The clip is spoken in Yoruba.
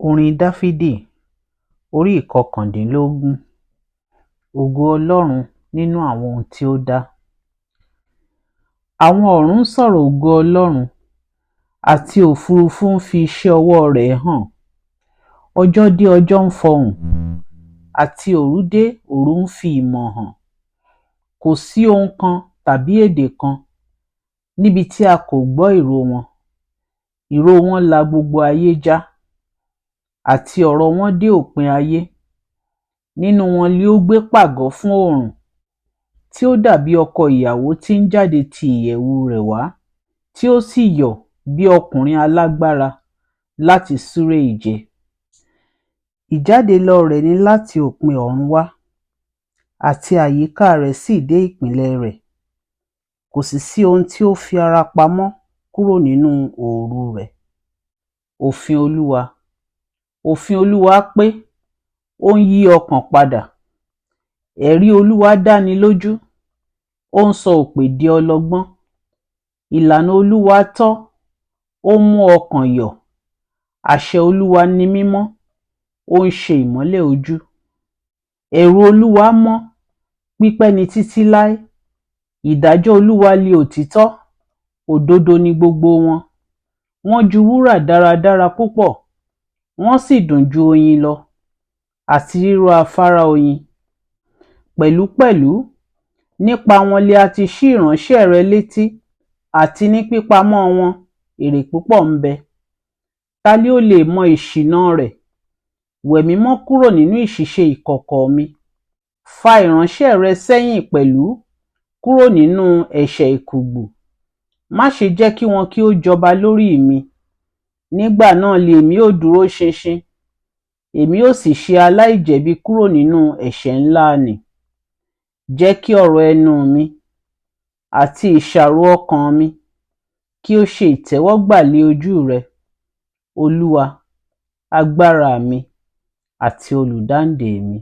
Orin Dáfídì orí ìkọkàndínlógún. Ògo Ọlọ́run nínú àwọn ohun tí ó dá. Àwọn ọ̀run ń sọ̀rọ̀ ògo Ọlọ́run, àti òfurufú ń fi iṣẹ́ ọwọ́ rẹ̀ hàn. Ọjọ́ dé ọjọ́ ń fọhùn, àti òru dé òru ń fi ìmọ̀ hàn. Kò sí ohun kan tàbí èdè kan níbi tí a kò gbọ́ ìró wọn. Ìró wọn la gbogbo ayé já, àti ọ̀rọ̀ wọn dé òpin ayé. Nínú wọn ni ó gbé pàgọ́ fún oòrùn, tí ó dàbí ọkọ ìyàwó tí ń jáde ti ìyẹ̀wù rẹ̀ wá, tí ó sì yọ̀ bí ọkùnrin alágbára láti súré ìje. Ìjáde lọ rẹ̀ ni láti òpin ọ̀run wá, àti àyíká rẹ̀ sì dé ìpìlẹ̀ rẹ̀. Kò sì sí ohun tí ó fi ara pamọ́ kúrò nínú òòru rẹ̀. Òfin Olúwa. Òfin Olúwa pé, ó ń yí ọkàn padà. Ẹ̀rí Olúwa dáni lójú, ó ń sọ òpè di ọlọ́gbọ́n. Ìlànà Olúwa tọ́, ó mú ọkàn yọ̀. Àṣẹ Olúwa ni mímọ́, ó ń ṣe ìmọ́lẹ̀ ojú. Ẹ̀rù Olúwa mọ́, pípẹ́ ni títí láé. Ìdájọ́ Olúwa li òtítọ́, òdodo ni gbogbo wọn. Wọ́n ju wúrà dáradára púpọ̀, wọ́n sì dùn ju oyin lọ, àti rírọ́ afárá oyin. Pẹ̀lúpẹ̀lú, nípa wọn li a ti ṣí ìránṣẹ́ rẹ létí, àti ní pípamọ́ wọn èrè púpọ̀ ń bẹ. Ta ni ó lè mọ ìṣìnà rẹ̀? Wẹ̀ mí mọ́ kúrò nínú ìṣìṣe ìkọ̀kọ̀ mi. Fa ìránṣẹ́ rẹ sẹ́yìn pẹ̀lú kúrò nínú ẹ̀ṣẹ̀ ìkùùgbù. Má ṣe jẹ́ kí wọn kí ó jọba lórí mi. Nígbà náà li èmi ó dúró ṣinṣin, èmi ó sì ṣe aláìjẹ̀bi kúrò nínú ẹ̀ṣẹ̀ ńlá nì. Jẹ́ kí ọ̀rọ̀ ẹnu mi àti ìṣàrò ọkàn mi kí ó ṣe ìtẹ́wọ́gbà lé ojú rẹ, Olúwa, agbára mi àti olùdáǹdè mi.